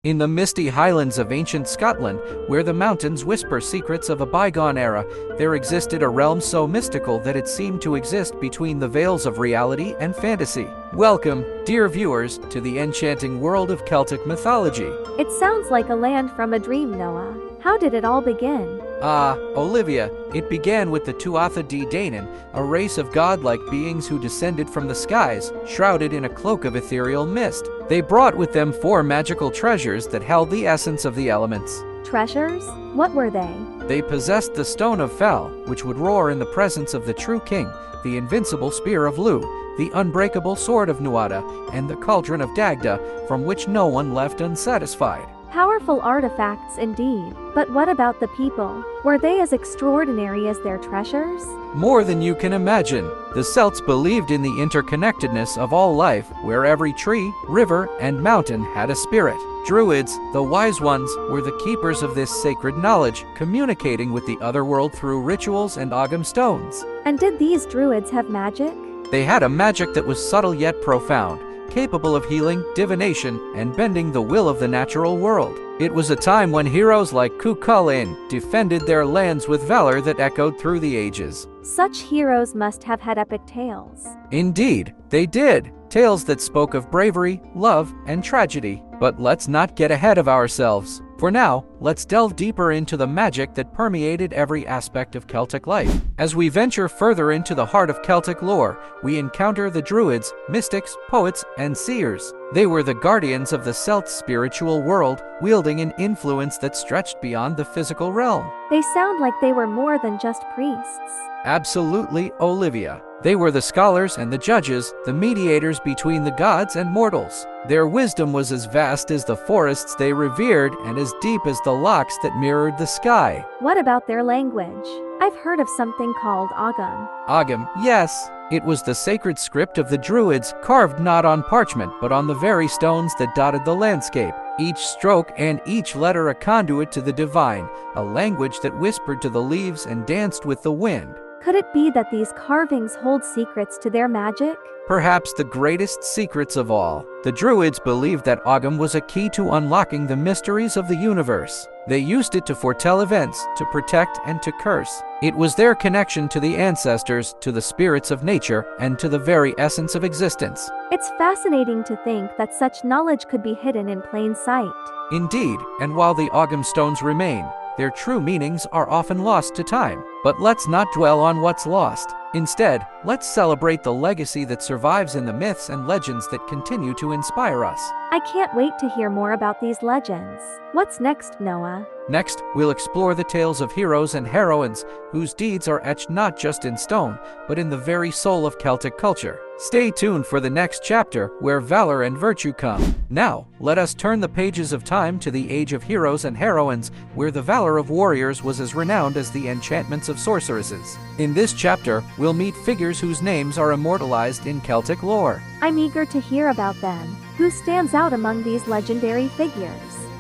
In the misty highlands of ancient Scotland, where the mountains whisper secrets of a bygone era, there existed a realm so mystical that it seemed to exist between the veils of reality and fantasy. Welcome, dear viewers, to the enchanting world of Celtic mythology. It sounds like a land from a dream, Noah. How did it all begin? Olivia, it began with the Tuatha Dé Danann, a race of godlike beings who descended from the skies, shrouded in a cloak of ethereal mist. They brought with them 4 magical treasures that held the essence of the elements. Treasures? What were they? They possessed the Stone of Fel, which would roar in the presence of the true king, the invincible Spear of Lugh, the unbreakable Sword of Nuada, and the Cauldron of Dagda, from which no one left unsatisfied. Powerful artifacts indeed. But what about the people? Were they as extraordinary as their treasures? More than you can imagine. The Celts believed in the interconnectedness of all life, where every tree, river, and mountain had a spirit. Druids, the wise ones, were the keepers of this sacred knowledge, communicating with the other world through rituals and Ogham stones. And did these druids have magic? They had a magic that was subtle yet profound, capable of healing, divination, and bending the will of the natural world. It was a time when heroes like Cú Chulainn defended their lands with valor that echoed through the ages. Such heroes must have had epic tales. Indeed, they did. Tales that spoke of bravery, love, and tragedy. But let's not get ahead of ourselves. For now, let's delve deeper into the magic that permeated every aspect of Celtic life. As we venture further into the heart of Celtic lore, we encounter the Druids, mystics, poets, and seers. They were the guardians of the Celts' spiritual world, wielding an influence that stretched beyond the physical realm. They sound like they were more than just priests. Absolutely, Olivia. They were the scholars and the judges, the mediators between the gods and mortals. Their wisdom was as vast as the forests they revered and as deep as the lochs that mirrored the sky. What about their language? I've heard of something called Ogham. Ogham, yes. It was the sacred script of the Druids, carved not on parchment but on the very stones that dotted the landscape. Each stroke and each letter a conduit to the divine, a language that whispered to the leaves and danced with the wind. Could it be that these carvings hold secrets to their magic? Perhaps the greatest secrets of all. The Druids believed that Ogham was a key to unlocking the mysteries of the universe. They used it to foretell events, to protect, and to curse. It was their connection to the ancestors, to the spirits of nature, and to the very essence of existence. It's fascinating to think that such knowledge could be hidden in plain sight. Indeed, and while the Ogham stones remain, their true meanings are often lost to time. But let's not dwell on what's lost. Instead, let's celebrate the legacy that survives in the myths and legends that continue to inspire us. I can't wait to hear more about these legends. What's next, Noah? Next, we'll explore the tales of heroes and heroines whose deeds are etched not just in stone, but in the very soul of Celtic culture. Stay tuned for the next chapter, where valor and virtue come. Now, let us turn the pages of time to the age of heroes and heroines, where the valor of warriors was as renowned as the enchantments of sorceresses. In this chapter, we'll meet figures whose names are immortalized in Celtic lore. I'm eager to hear about them. Who stands out among these legendary figures?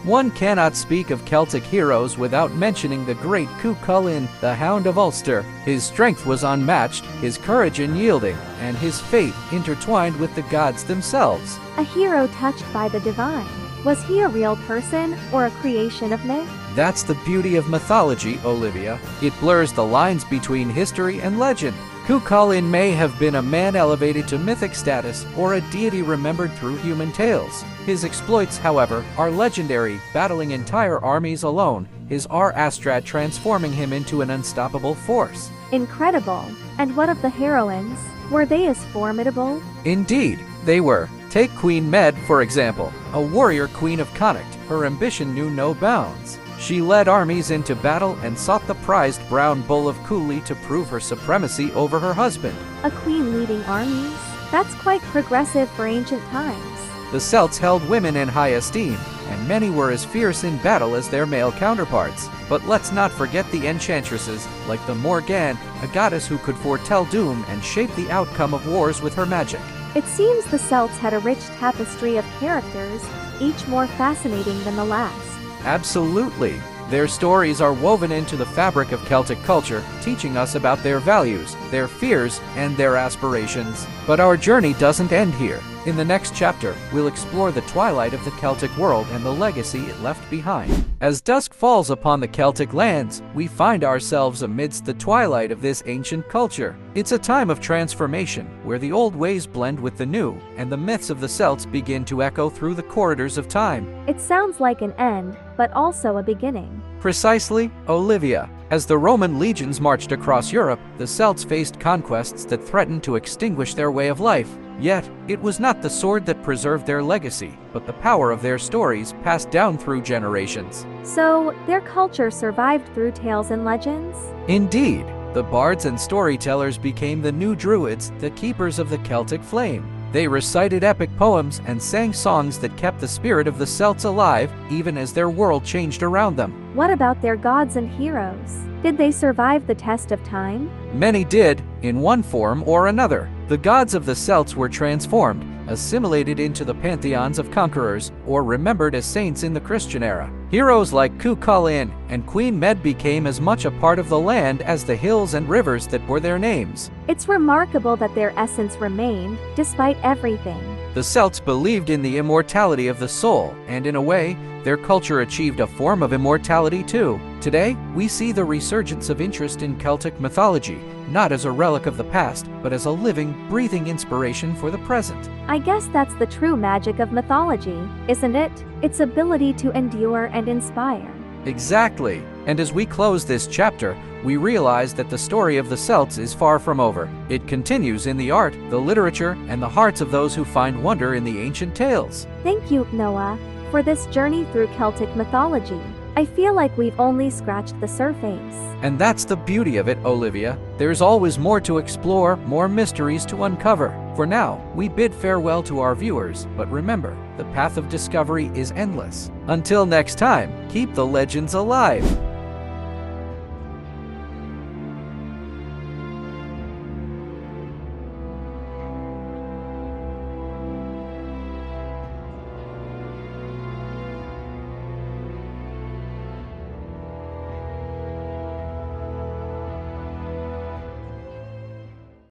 One cannot speak of Celtic heroes without mentioning the great Cú Chulainn, the Hound of Ulster. His strength was unmatched, his courage unyielding, and his fate intertwined with the gods themselves. A hero touched by the divine. Was he a real person or a creation of myth? That's the beauty of mythology, Olivia. It blurs the lines between history and legend. Cú Chulainn may have been a man elevated to mythic status or a deity remembered through human tales. His exploits, however, are legendary, battling entire armies alone, his Astrad transforming him into an unstoppable force. Incredible. And what of the heroines? Were they as formidable? Indeed, they were. Take Queen Med, for example, a warrior queen of Connacht. Her ambition knew no bounds. She led armies into battle and sought the prized brown bull of Cooley to prove her supremacy over her husband. A queen leading armies? That's quite progressive for ancient times. The Celts held women in high esteem, and many were as fierce in battle as their male counterparts. But let's not forget the enchantresses, like the Morgan, a goddess who could foretell doom and shape the outcome of wars with her magic. It seems the Celts had a rich tapestry of characters, each more fascinating than the last. Absolutely. Their stories are woven into the fabric of Celtic culture, teaching us about their values, their fears, and their aspirations. But our journey doesn't end here. In the next chapter, we'll explore the twilight of the Celtic world and the legacy it left behind. As dusk falls upon the Celtic lands, we find ourselves amidst the twilight of this ancient culture. It's a time of transformation, where the old ways blend with the new, and the myths of the Celts begin to echo through the corridors of time. It sounds like an end, but also a beginning. Precisely, Olivia. As the Roman legions marched across Europe, the Celts faced conquests that threatened to extinguish their way of life. Yet, it was not the sword that preserved their legacy, but the power of their stories passed down through generations. So, their culture survived through tales and legends? Indeed, the bards and storytellers became the new Druids, the keepers of the Celtic flame. They recited epic poems and sang songs that kept the spirit of the Celts alive, even as their world changed around them. What about their gods and heroes? Did they survive the test of time? Many did, in one form or another. The gods of the Celts were transformed, assimilated into the pantheons of conquerors, or remembered as saints in the Christian era. Heroes like Cú Chulainn and Queen Med became as much a part of the land as the hills and rivers that bore their names. It's remarkable that their essence remained, despite everything. The Celts believed in the immortality of the soul, and in a way, their culture achieved a form of immortality too. Today, we see the resurgence of interest in Celtic mythology, not as a relic of the past, but as a living, breathing inspiration for the present. I guess that's the true magic of mythology, isn't it? Its ability to endure and inspire. Exactly. And as we close this chapter, we realize that the story of the Celts is far from over. It continues in the art, the literature, and the hearts of those who find wonder in the ancient tales. Thank you, Noah, for this journey through Celtic mythology. I feel like we've only scratched the surface. And that's the beauty of it, Olivia. There's always more to explore, more mysteries to uncover. For now, we bid farewell to our viewers, but remember, the path of discovery is endless. Until next time, keep the legends alive.